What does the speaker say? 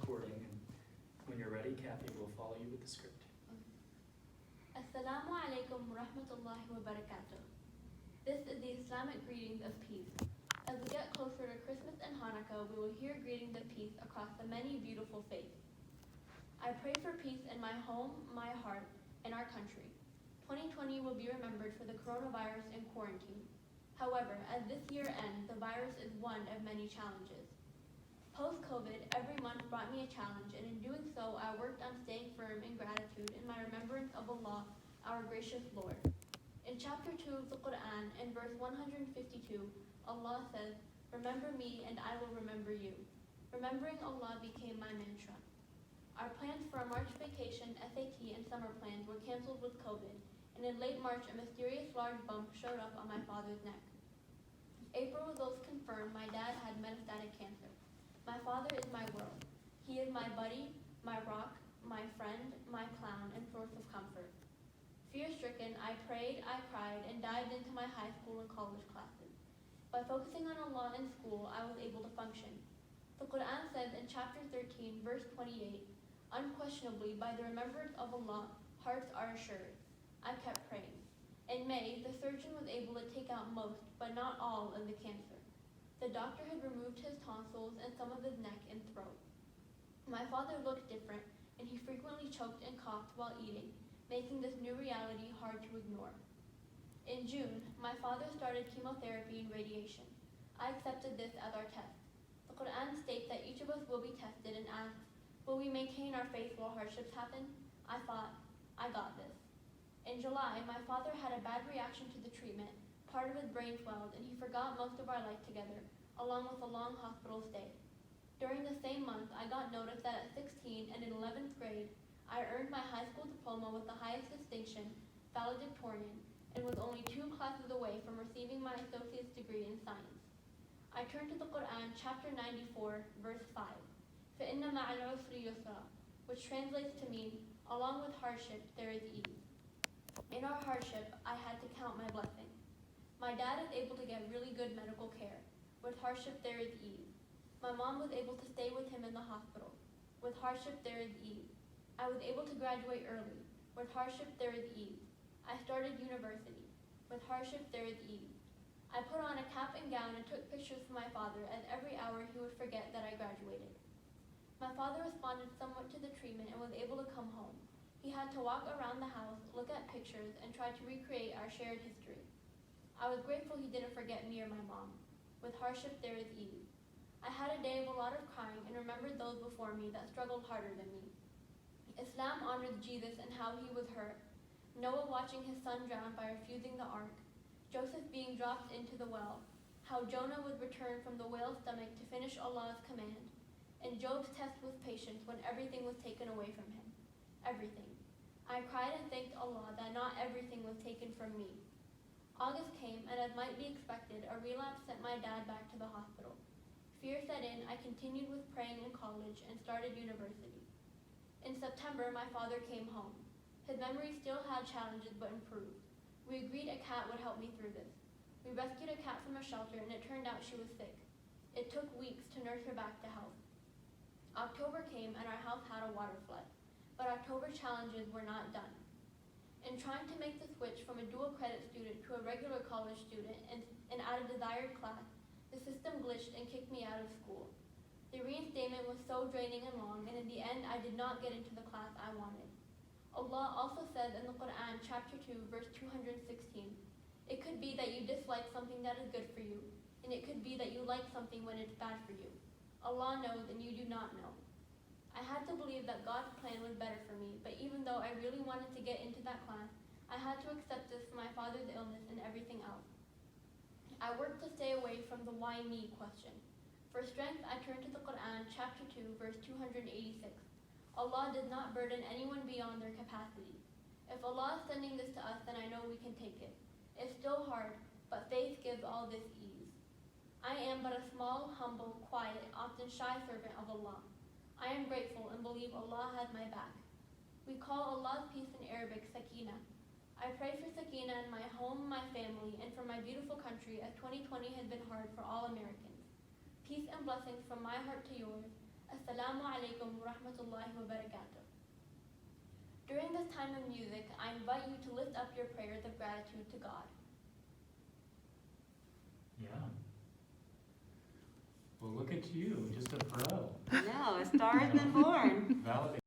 recording, and when you're ready, Kathy will follow you with the script. Assalamu alaikum wa rahmatullahi wa barakatuh. This is the Islamic greetings of peace. As we get closer to Christmas and Hanukkah, we will hear greetings of peace across the many beautiful faiths. I pray for peace in my home, my heart, and our country. 2020 will be remembered for the coronavirus and quarantine. However, as this year ends, the virus is one of many challenges. Post-COVID, every month brought me a challenge, and in doing so, I worked on staying firm in gratitude in my remembrance of Allah, our gracious Lord. In chapter 2 of the Quran, in verse 152, Allah says, "Remember me and I will remember you." Remembering Allah became my mantra. Our plans for a March vacation, SAT, and summer plans were canceled with COVID, and in late March, a mysterious large bump showed up on my father's neck. April results confirmed my dad had metastatic cancer. My father is my world. He is my buddy, my rock, my friend, my clown, and source of comfort. Fear-stricken, I prayed, I cried, and dived into my high school and college classes. By focusing on Allah in school, I was able to function. The Quran says in chapter 13, verse 28, "Unquestionably, by the remembrance of Allah, hearts are assured." I kept praying. In May, the surgeon was able to take out most, but not all, of the cancer. The doctor had removed his tonsils and some of his neck and throat. My father looked different, and he frequently choked and coughed while eating, making this new reality hard to ignore. In June, my father started chemotherapy and radiation. I accepted this as our test. The Quran states that each of us will be tested and asked, "Will we maintain our faith while hardships happen?" I thought, I got this. In July, my father had a bad reaction to the treatment. Part of his brain swelled, and he forgot most of our life together, along with a long hospital stay. During the same month, I got notice that at 16 and in 11th grade, I earned my high school diploma with the highest distinction, valedictorian, and was only 2 classes away from receiving my associate's degree in science. I turned to the Quran, chapter 94, verse 5, فَإِنَّ مَعَ الْعُسْرِ يُسْرًا, which translates to mean, along with hardship, there is ease. In our hardship, I had to count my blessings. My dad is able to get really good medical care. With hardship, there is ease. My mom was able to stay with him in the hospital. With hardship, there is ease. I was able to graduate early. With hardship, there is ease. I started university. With hardship, there is ease. I put on a cap and gown and took pictures for my father, as every hour he would forget that I graduated. My father responded somewhat to the treatment and was able to come home. He had to walk around the house, look at pictures, and try to recreate our shared history. I was grateful he didn't forget me or my mom. With hardship, there is ease. I had a day of a lot of crying and remembered those before me that struggled harder than me. Islam honors Jesus and how he was hurt. Noah watching his son drown by refusing the ark. Joseph being dropped into the well. How Jonah was returned from the whale's stomach to finish Allah's command. And Job's test with patience when everything was taken away from him. Everything. I cried and thanked Allah that not everything was taken from me. August came, and as might be expected, a relapse sent my dad back to the hospital. Fear set in, I continued with praying in college and started university. In September, my father came home. His memory still had challenges but improved. We agreed a cat would help me through this. We rescued a cat from a shelter, and it turned out she was sick. It took weeks to nurse her back to health. October came, and our house had a water flood. But October challenges were not done. In trying to make the switch from a dual credit student to a regular college student and at a desired class, the system glitched and kicked me out of school. The reinstatement was so draining and long, and in the end I did not get into the class I wanted. Allah also says in the Quran, chapter 2, verse 216, "It could be that you dislike something that is good for you, and it could be that you like something when it's bad for you. Allah knows and you do not know." I had to believe that God's plan was better for me, but even though I really wanted to get into that class, I had to accept this for my father's illness and everything else. I worked to stay away from the why me question. For strength, I turned to the Quran, chapter 2, verse 286. Allah does not burden anyone beyond their capacity. If Allah is sending this to us, then I know we can take it. It's still hard, but faith gives all this ease. I am but a small, humble, quiet, often shy servant of Allah. I am grateful and believe Allah has my back. We call Allah's peace in Arabic Sakina. I pray for Sakina in my home, my family, and for my beautiful country, as 2020 has been hard for all Americans. Peace and blessings from my heart to yours. Assalamu alaikum wa rahmatullahi wa barakatuh. During this time of music, I invite you to lift up your prayers of gratitude to God. Yeah. Well, look at you, just a pro. No, a star has been born. Validated.